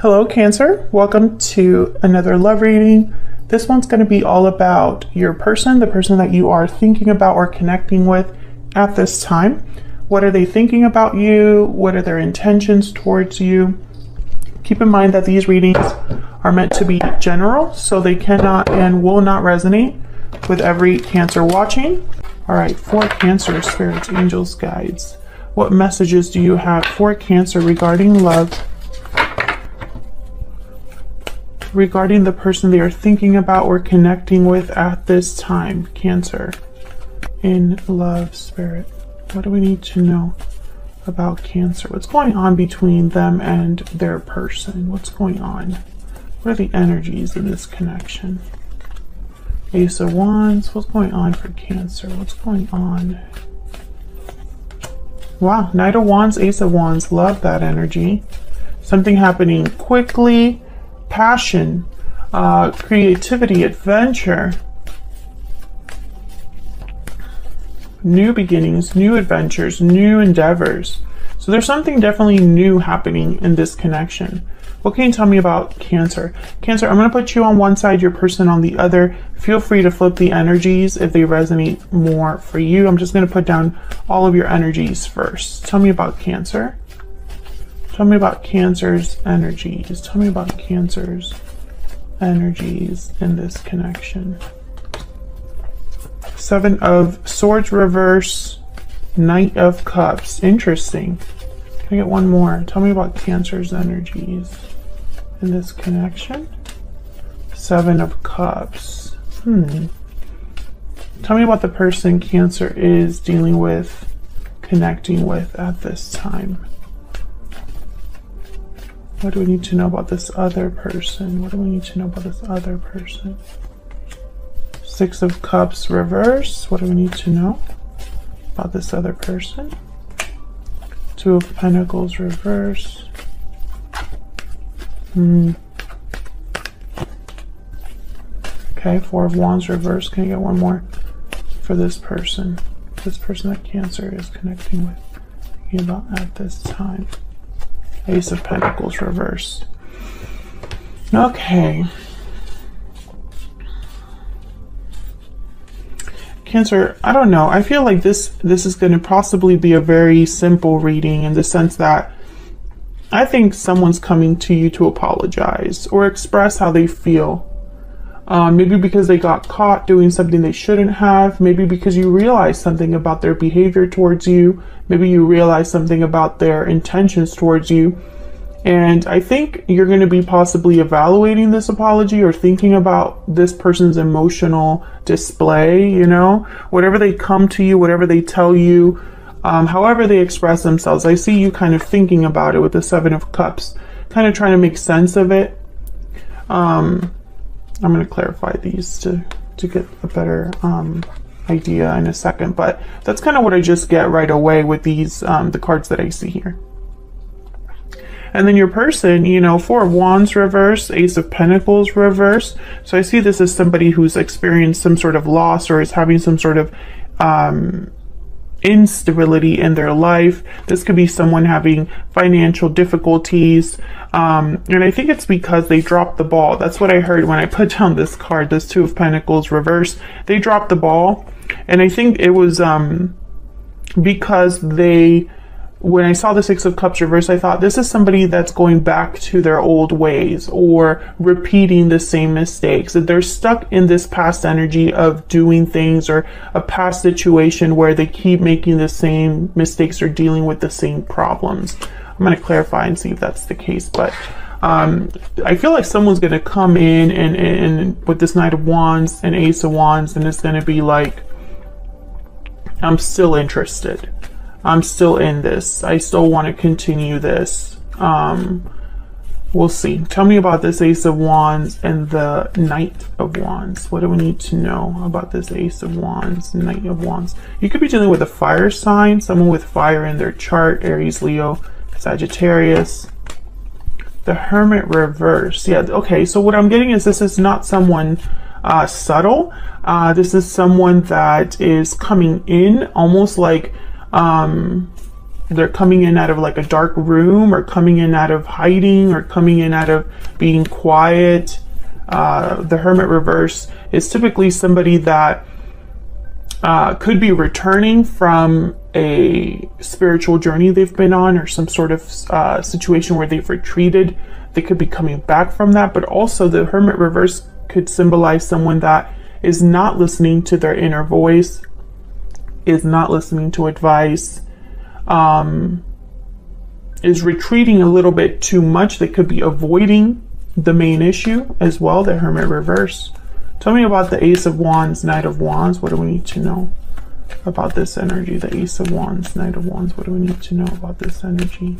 Hello, Cancer. Welcome to another love reading. This one's going to be all about your person, the person that you are thinking about or connecting with at this time. What are they thinking about you? What are their intentions towards you? Keep in mind that these readings are meant to be general, so they cannot and will not resonate with every Cancer watching. All right, for Cancer, spirits, angels, guides. What messages do you have for Cancer regarding love? Regarding the person they are thinking about or connecting with at this time, Cancer. In love, spirit. What do we need to know about Cancer? What's going on between them and their person? What's going on? What are the energies in this connection? Ace of Wands. What's going on for Cancer? What's going on? Wow, Knight of Wands, Ace of Wands. Love that energy. Something happening quickly. Passion, creativity, adventure, new beginnings, new adventures, new endeavors. So there's something definitely new happening in this connection. What can you tell me about Cancer? Cancer, I'm going to put you on one side, your person on the other. Feel free to flip the energies if they resonate more for you. I'm just going to put down all of your energies first. Tell me about Cancer. Tell me about Cancer's energies. Tell me about Cancer's energies in this connection. Seven of Swords reverse, Knight of Cups. Interesting. Can I get one more? Tell me about Cancer's energies in this connection. Seven of Cups. Tell me about the person Cancer is dealing with, connecting with at this time. What do we need to know about this other person? What do we need to know about this other person? Six of Cups reverse. What do we need to know about this other person? Two of Pentacles reverse. Okay, Four of Wands reverse. Can I get one more for this person? This person that Cancer is connecting with, thinking about at this time. Ace of Pentacles reverse. Okay. Cancer, I don't know. I feel like this is going to possibly be a very simple reading in the sense that I think someone's coming to you to apologize or express how they feel. Maybe because they got caught doing something they shouldn't have. Maybe because you realize something about their behavior towards you. Maybe you realize something about their intentions towards you. And I think you're going to be possibly evaluating this apology or thinking about this person's emotional display, you know, whatever they come to you, whatever they tell you, however they express themselves. I see you kind of thinking about it with the Seven of Cups, kind of trying to make sense of it. I'm going to clarify these to get a better idea in a second, but that's kind of what I just get right away with these the cards that I see here. And then your person, you know, Four of Wands reverse, Ace of Pentacles reverse. So I see this as somebody who's experienced some sort of loss or is having some sort of instability in their life. This could be someone having financial difficulties. And I think it's because they dropped the ball. That's what I heard when I put down this card, this Two of Pentacles reverse. They dropped the ball. And I think it was because when I saw the Six of Cups reverse, I thought this is somebody that's going back to their old ways or repeating the same mistakes. That they're stuck in this past energy of doing things or a past situation where they keep making the same mistakes or dealing with the same problems. I'm going to clarify and see if that's the case. But I feel like someone's going to come in and with this Knight of Wands and Ace of Wands, and it's going to be like, I'm still interested. I'm still in this. I still want to continue this. We'll see. Tell me about this Ace of Wands and the Knight of Wands. What do we need to know about this Ace of Wands, Knight of Wands? You could be dealing with a fire sign, someone with fire in their chart, Aries, Leo, Sagittarius. The Hermit reverse. Yeah, okay. So what I'm getting is this is not someone subtle. This is someone that is coming in almost like they're coming in out of like a dark room, or coming in out of hiding, or coming in out of being quiet. The Hermit reverse is typically somebody that could be returning from a spiritual journey they've been on, or some sort of situation where they've retreated. They could be coming back from that, but also the Hermit reverse could symbolize someone that is not listening to their inner voice, is not listening to advice, is retreating a little bit too much. They could be avoiding the main issue as well, the Hermit reverse. Tell me about the Ace of Wands, Knight of Wands. What do we need to know about this energy? The Ace of Wands, Knight of Wands. What do we need to know about this energy?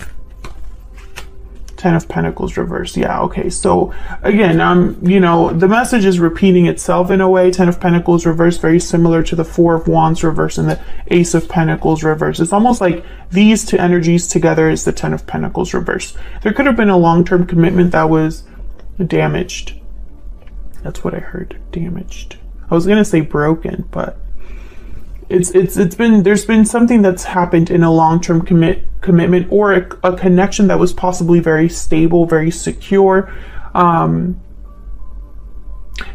Ten of Pentacles reverse. Yeah, okay. So again, you know, the message is repeating itself in a way. Ten of Pentacles reverse, very similar to the Four of Wands reverse and the Ace of Pentacles reverse. It's almost like these two energies together is the Ten of Pentacles reverse. There could have been a long-term commitment that was damaged. That's what I heard. Damaged. I was gonna say broken, but there's been something that's happened in a long-term commitment, or a connection that was possibly very stable, very secure. The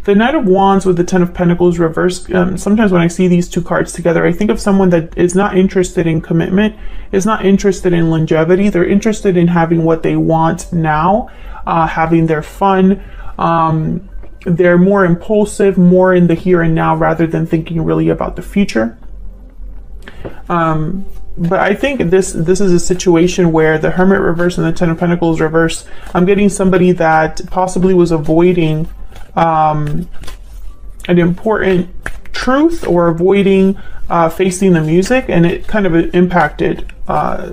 Knight of Wands with the Ten of Pentacles reverse, sometimes when I see these two cards together, I think of someone that is not interested in commitment, is not interested in longevity. They're interested in having what they want now, having their fun. They're more impulsive, more in the here and now, rather than thinking really about the future. But I think this is a situation where the Hermit reverse and the Ten of Pentacles reverse, I'm getting somebody that possibly was avoiding an important truth, or avoiding facing the music, and it kind of impacted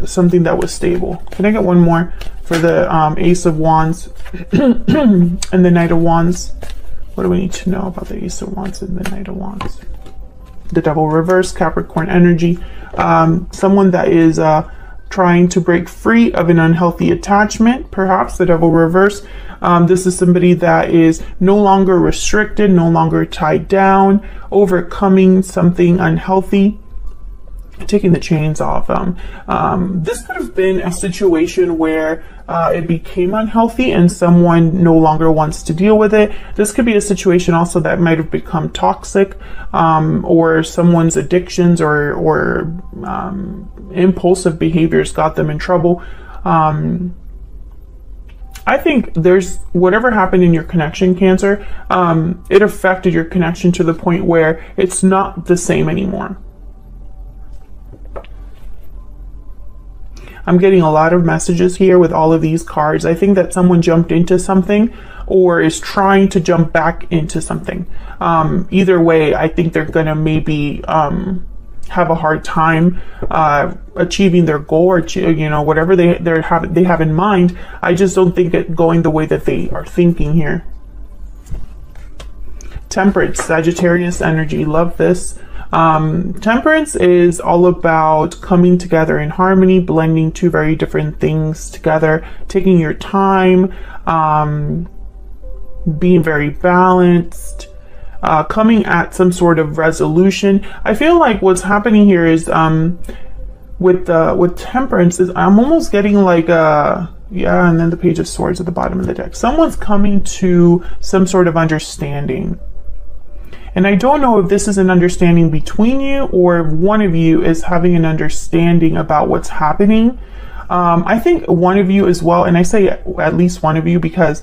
something that was stable. Can I get one more for the Ace of Wands and the Knight of Wands? What do we need to know about the Ace of Wands and the Knight of Wands? The Devil reverse, Capricorn energy. Someone that is trying to break free of an unhealthy attachment, perhaps the Devil reverse. This is somebody that is no longer restricted, no longer tied down, overcoming something unhealthy, taking the chains off. This could have been a situation where it became unhealthy and someone no longer wants to deal with it. This could be a situation also that might have become toxic, or someone's addictions or impulsive behaviors got them in trouble. I think there's whatever happened in your connection, Cancer, it affected your connection to the point where it's not the same anymore. I'm getting a lot of messages here with all of these cards. I think that someone jumped into something or is trying to jump back into something. Either way, I think they're gonna maybe have a hard time achieving their goal, or you know, whatever they have in mind. I just don't think it going the way that they are thinking here. Temperance, Sagittarius energy. Love this. Temperance is all about coming together in harmony, blending two very different things together, taking your time, being very balanced, coming at some sort of resolution. I feel like what's happening here is with Temperance is I'm almost getting like yeah, and then the Page of Swords at the bottom of the deck. Someone's coming to some sort of understanding. And I don't know if this is an understanding between you, or if one of you is having an understanding about what's happening. I think one of you as well, and I say at least one of you because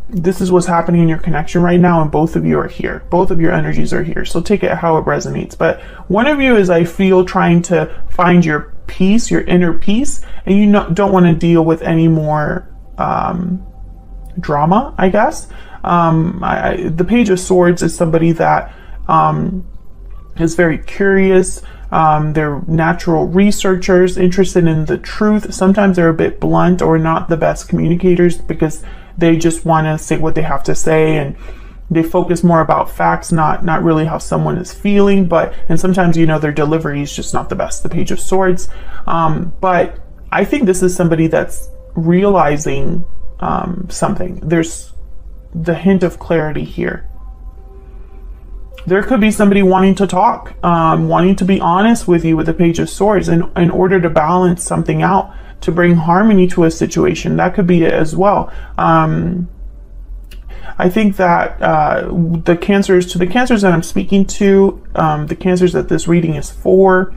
this is what's happening in your connection right now, and both of you are here. Both of your energies are here. So take it how it resonates. But one of you is, I feel, trying to find your peace, your inner peace, and you don't want to deal with any more drama, I guess. The Page of Swords is somebody that is very curious. They're natural researchers, interested in the truth. Sometimes they're a bit blunt or not the best communicators because they just want to say what they have to say, and they focus more about facts, not really how someone is feeling. And sometimes, you know, their delivery is just not the best, the Page of Swords. But I think this is somebody that's realizing something. There's the hint of clarity here. There could be somebody wanting to talk, wanting to be honest with you with the Page of Swords in order to balance something out, to bring harmony to a situation. That could be it as well. I think that the Cancers that I'm speaking to, the Cancers that this reading is for,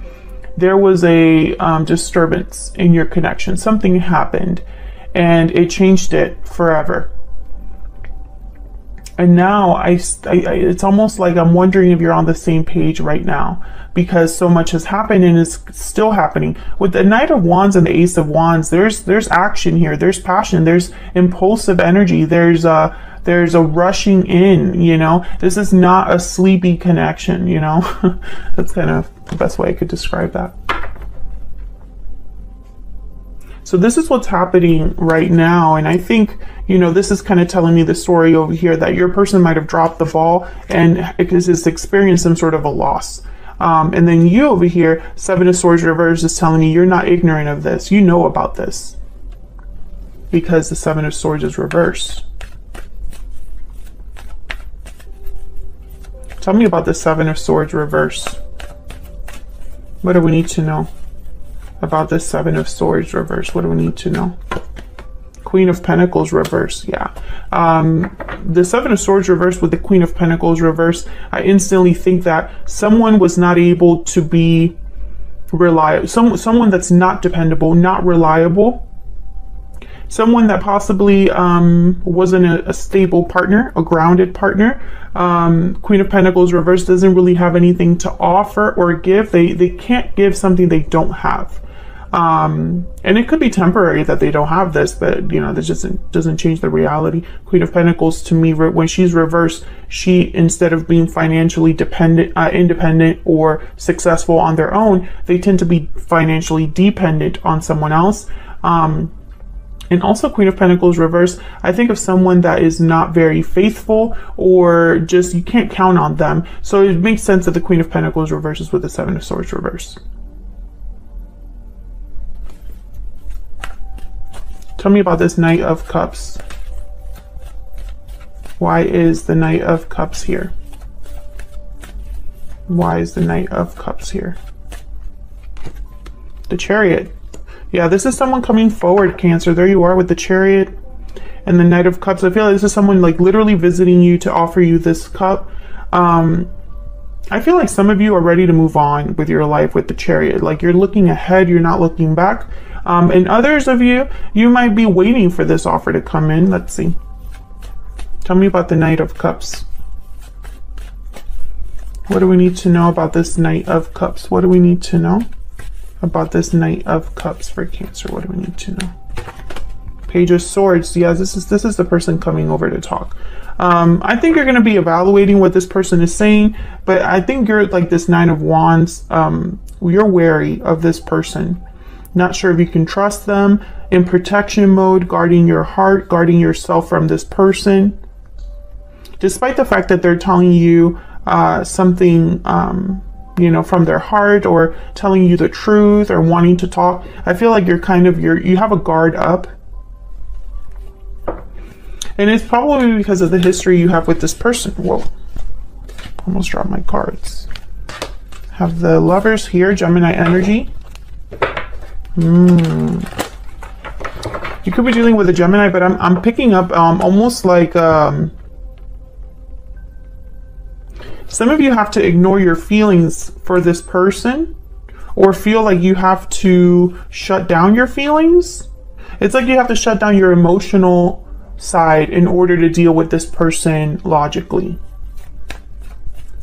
there was a disturbance in your connection. Something happened and it changed it forever. And now it's almost like I'm wondering if you're on the same page right now, because so much has happened and is still happening. With the Knight of Wands and the Ace of Wands, there's action here, there's passion, there's impulsive energy, there's a rushing in, you know. This is not a sleepy connection, you know. That's kind of the best way I could describe that. So this is what's happening right now. And I think, you know, this is kind of telling me the story over here that your person might have dropped the ball and is experienced some sort of a loss. And then you over here, Seven of Swords reverse, is telling me you're not ignorant of this. You know about this because the Seven of Swords is reversed. Tell me about the Seven of Swords reverse. What do we need to know about the Seven of Swords reverse? What do we need to know? Queen of Pentacles reverse. Yeah. The Seven of Swords reverse with the Queen of Pentacles reverse, I instantly think that someone was not able to be reliable. Someone that's not dependable, not reliable. Someone that possibly wasn't a stable partner, a grounded partner. Queen of Pentacles reverse doesn't really have anything to offer or give. They can't give something they don't have. And it could be temporary that they don't have this, but you know, this just doesn't change the reality. Queen of Pentacles, to me, when she's reversed, she, instead of being financially independent or successful on their own, they tend to be financially dependent on someone else. And also Queen of Pentacles reverse, I think of someone that is not very faithful, or just you can't count on them. So it makes sense that the Queen of Pentacles reverses with the Seven of Swords reverse. Tell me about this Knight of Cups. Why is the Knight of Cups here? Why is the Knight of Cups here? The Chariot. Yeah, this is someone coming forward, Cancer. There you are with the Chariot and the Knight of Cups. I feel like this is someone like literally visiting you to offer you this cup. I feel like some of you are ready to move on with your life with the Chariot. Like you're looking ahead, you're not looking back. And others of you, you might be waiting for this offer to come in. Let's see. Tell me about the Knight of Cups. What do we need to know about this Knight of Cups? What do we need to know about this Knight of Cups for Cancer? What do we need to know? Page of Swords. Yeah, this is the person coming over to talk. I think you're going to be evaluating what this person is saying, but I think you're like this Nine of Wands. You're wary of this person. Not sure if you can trust them. In protection mode, guarding your heart, guarding yourself from this person. Despite the fact that they're telling you something, you know, from their heart, or telling you the truth, or wanting to talk, I feel like you have a guard up. And it's probably because of the history you have with this person. Whoa, almost dropped my cards. Have the Lovers here, Gemini energy. You could be dealing with a Gemini, but I'm picking up almost like some of you have to ignore your feelings for this person, or feel like you have to shut down your feelings. It's like you have to shut down your emotional side in order to deal with this person logically.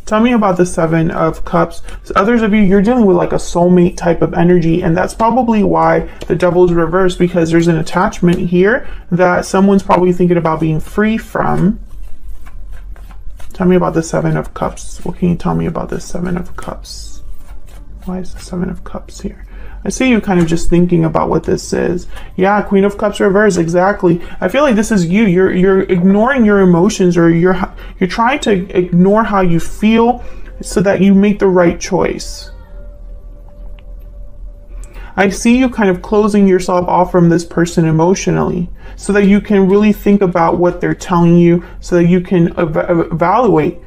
Tell me about the Seven of Cups. So others of you, you're dealing with like a soulmate type of energy, and that's probably why the Devil is reversed, because there's an attachment here that someone's probably thinking about being free from. Tell me about the Seven of Cups. What can you tell me about the Seven of Cups? Why is the Seven of Cups here? I see you kind of just thinking about what this is. Yeah, Queen of Cups reverse, exactly. I feel like this is you. You're ignoring your emotions, or you're trying to ignore how you feel so that you make the right choice. I see you kind of closing yourself off from this person emotionally so that you can really think about what they're telling you, so that you can evaluate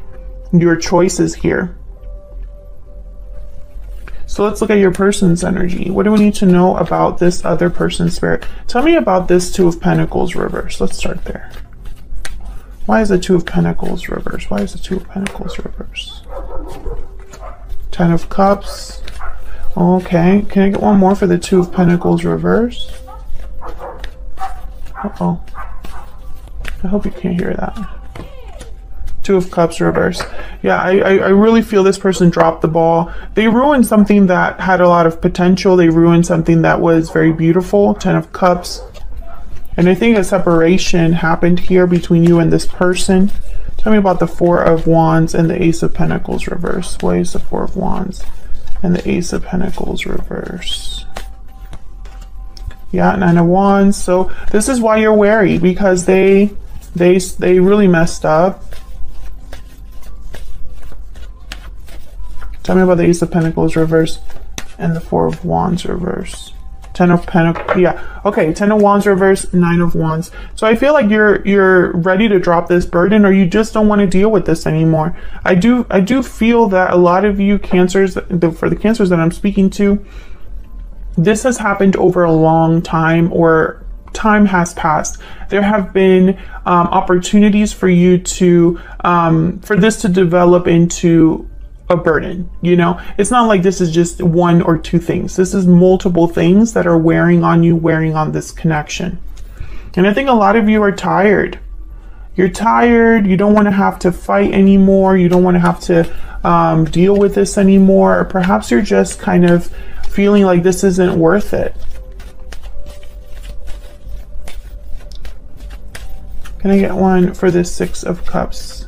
your choices here. So let's look at your person's energy. What do we need to know about this other person's spirit? Tell me about this Two of Pentacles reverse. Let's start there. Why is the Two of Pentacles reverse? Why is the Two of Pentacles reverse? Ten of Cups. Okay, can I get one more for the Two of Pentacles reverse? Uh-oh. I hope you can't hear that. Two of Cups reverse. Yeah, I really feel this person dropped the ball. They ruined something that had a lot of potential. They ruined something that was very beautiful. Ten of Cups. And I think a separation happened here between you and this person. Tell me about the Four of Wands and the Ace of Pentacles reverse. Why is the Four of Wands and the Ace of Pentacles reverse? Yeah, Nine of Wands. So this is why you're wary, because they really messed up. Tell me about the Ace of Pentacles reverse and the Four of Wands reverse. Ten of Pentacles. Yeah. Okay. 10 of Wands reverse, 9 of Wands. So I feel like you're ready to drop this burden, or you just don't want to deal with this anymore. I do feel that a lot of you Cancers, for the Cancers that I'm speaking to, this has happened over a long time, or time has passed. There have been opportunities for you to, for this to develop into a burden. You know, it's not like this is just one or two things. This is multiple things that are wearing on you, wearing on this connection. And I think a lot of you are tired. You're tired. You don't want to have to fight anymore. You don't want to have to deal with this anymore. Or perhaps you're just kind of feeling like this isn't worth it. Can I get one for this Six of Cups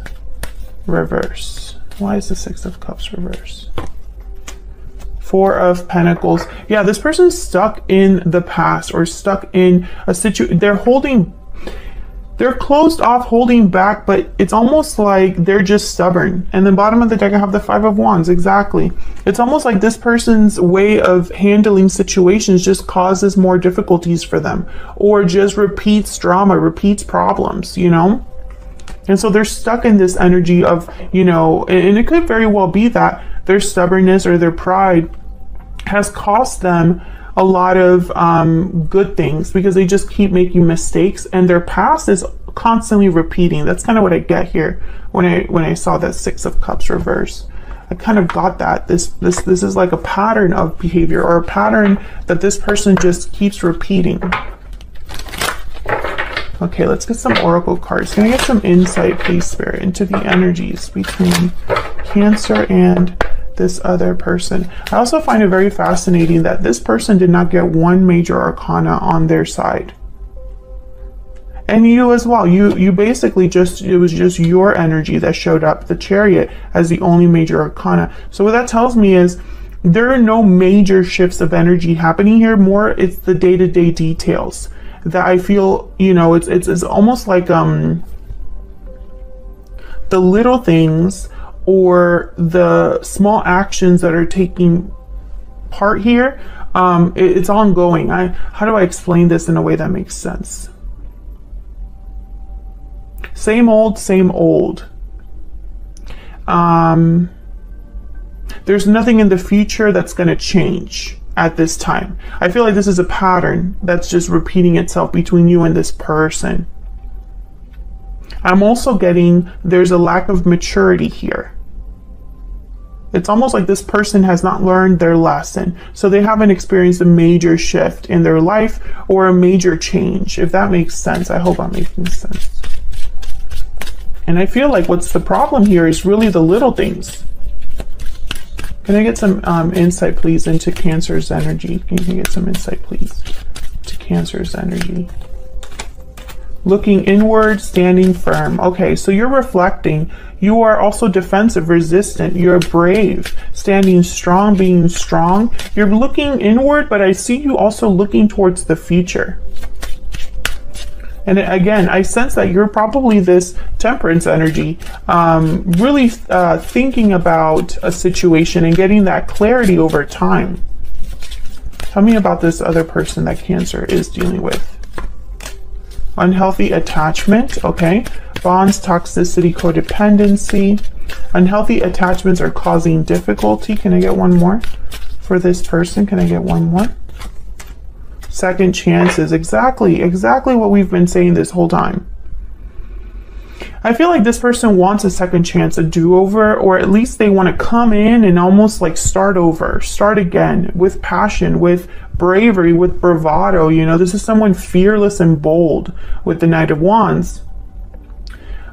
reverse? Why is the Six of Cups reverse? Four of Pentacles. Yeah, this person's stuck in the past, or stuck in a situation. They're closed off, holding back, but it's almost like they're just stubborn. And then bottom of the deck, I have the Five of Wands. Exactly. It's almost like this person's way of handling situations just causes more difficulties for them, or just repeats drama, repeats problems, you know? And so they're stuck in this energy of, you know, and it could very well be that their stubbornness or their pride has cost them a lot of good things, because they just keep making mistakes and their past is constantly repeating. That's kind of what I get here when I saw that Six of Cups reverse. I kind of got that this is like a pattern of behavior, or a pattern that this person just keeps repeating. Okay, let's get some oracle cards. Can I get some insight, please, Spirit, into the energies between Cancer and this other person? I also find it very fascinating that this person did not get one major arcana on their side. And you as well. You basically it was just your energy that showed up, the Chariot, as the only major arcana. So what that tells me is there are no major shifts of energy happening here. More, it's the day-to-day details that I feel, you know, it's almost like the little things, or the small actions that are taking part here. It's ongoing. How do I explain this in a way that makes sense? Same old, same old. There's nothing in the future that's going to change at this time. I feel like this is a pattern that's just repeating itself between you and this person. I'm also getting there's a lack of maturity here. It's almost like this person has not learned their lesson. So they haven't experienced a major shift in their life, or a major change, if that makes sense. I hope I'm making sense. And I feel like what's the problem here is really the little things. Can I get some insight, please, into Cancer's energy? Can you get some insight, please, to Cancer's energy? Looking inward, standing firm. Okay, so you're reflecting. You are also defensive, resistant. You're brave, standing strong, being strong. You're looking inward, but I see you also looking towards the future. And again, I sense that you're probably this Temperance energy, really thinking about a situation and getting that clarity over time. Tell me about this other person that Cancer is dealing with. Unhealthy attachment. Okay. bonds, toxicity, codependency. Unhealthy attachments are causing difficulty. Can I get one more for this person? Can I get one more? Second chances. Exactly what we've been saying this whole time. I feel like this person wants a second chance, a do-over, or at least they want to come in and almost like start over, start again with passion, with bravery, with bravado. You know, this is someone fearless and bold with the Knight of Wands.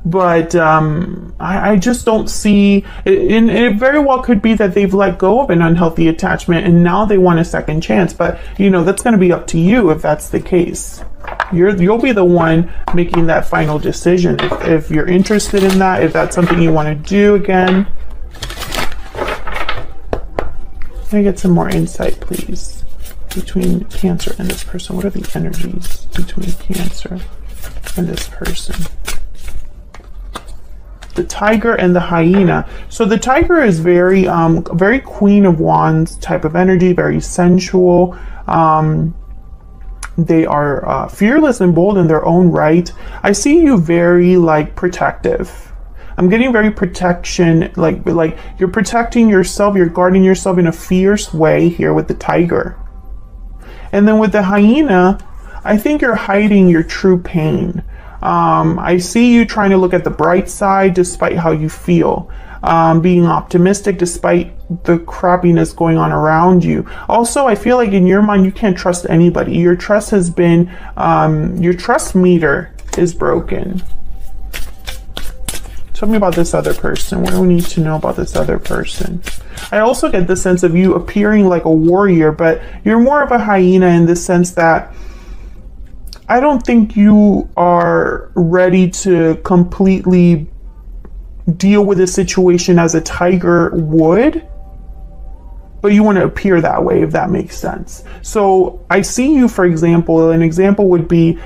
But I just don't see, and it very well could be that they've let go of an unhealthy attachment and now they want a second chance. But, you know, that's going to be up to you if that's the case. You'll be the one making that final decision. If you're interested in that, if that's something you want to do again. Can I get some more insight, please? Between Cancer and this person, what are the energies between Cancer and this person? The Tiger and the Hyena. So the Tiger is very very Queen of Wands type of energy, very sensual. They are fearless and bold in their own right. I see you very like protective. I'm getting very protection, like you're protecting yourself, you're guarding yourself in a fierce way here with the Tiger. And then with the Hyena, I think you're hiding your true pain. I see you trying to look at the bright side despite how you feel, being optimistic despite the crappiness going on around you. Also, I feel like in your mind, you can't trust anybody. Your trust has been, your trust meter is broken. Tell me about this other person. What do we need to know about this other person? I also get the sense of you appearing like a warrior, but you're more of a hyena in the sense that I don't think you are ready to completely deal with a situation as a tiger would, but you want to appear that way, if that makes sense. So I see you, for example, an example would be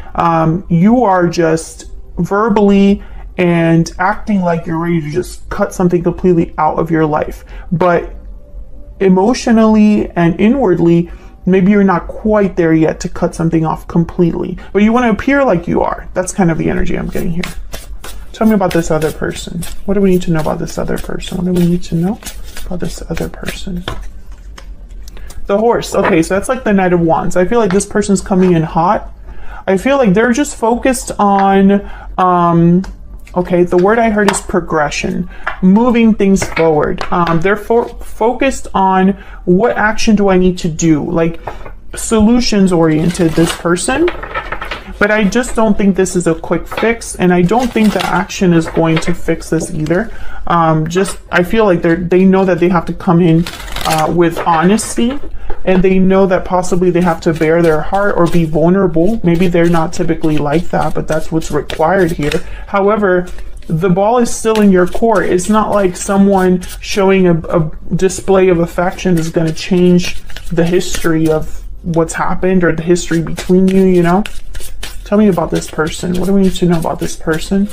you are just verbally and acting like you're ready to just cut something completely out of your life, but emotionally and inwardly, maybe you're not quite there yet to cut something off completely, but you want to appear like you are. That's kind of the energy I'm getting here. Tell me about this other person. What do we need to know about this other person? What do we need to know about this other person? The Horse. Okay, so that's like the Knight of Wands. I feel like this person's coming in hot. I feel like they're just focused on, okay, the word I heard is progression, moving things forward. They're focused on what action do I need to do, like solutions oriented, this person. But I just don't think this is a quick fix, and I don't think the action is going to fix this either. I feel like they know that they have to come in with honesty, and they know that possibly they have to bare their heart or be vulnerable. Maybe they're not typically like that, but that's what's required here. However, the ball is still in your court. It's not like someone showing a display of affection is going to change the history of what's happened or the history between you, you know? Tell me about this person. What do we need to know about this person?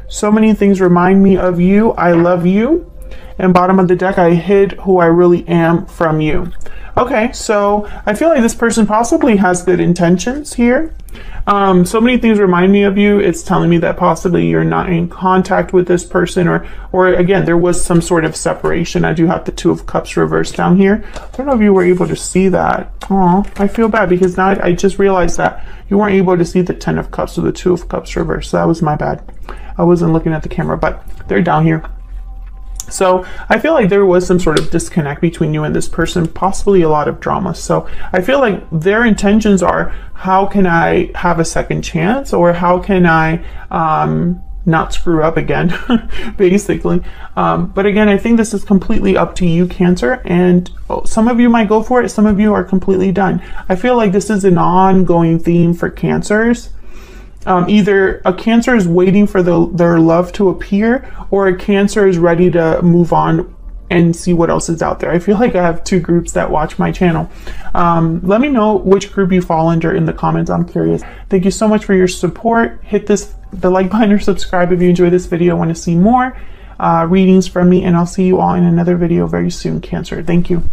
So many things remind me of you. I love you. And bottom of the deck, I hid who I really am from you. Okay, so I feel like this person possibly has good intentions here. So many things remind me of you. It's telling me that possibly you're not in contact with this person, or again, there was some sort of separation. I do have the Two of Cups reversed down here. I don't know if you were able to see that. Oh, I feel bad because now I just realized that you weren't able to see the Ten of Cups or the Two of Cups reversed. So that was my bad. I wasn't looking at the camera, but they're down here. So I feel like there was some sort of disconnect between you and this person, possibly a lot of drama. So I feel like their intentions are, how can I have a second chance, or how can I not screw up again, basically. But again, I think this is completely up to you, Cancer, and some of you might go for it. Some of you are completely done. I feel like this is an ongoing theme for Cancers. Either a Cancer is waiting for their love to appear, or a Cancer is ready to move on and see what else is out there. I feel like I have two groups that watch my channel. Let me know which group you fall under in the comments. I'm curious. Thank you so much for your support. Hit the like button or subscribe if you enjoyed this video. I want to see more readings from me, and I'll see you all in another video very soon, Cancer. Thank you.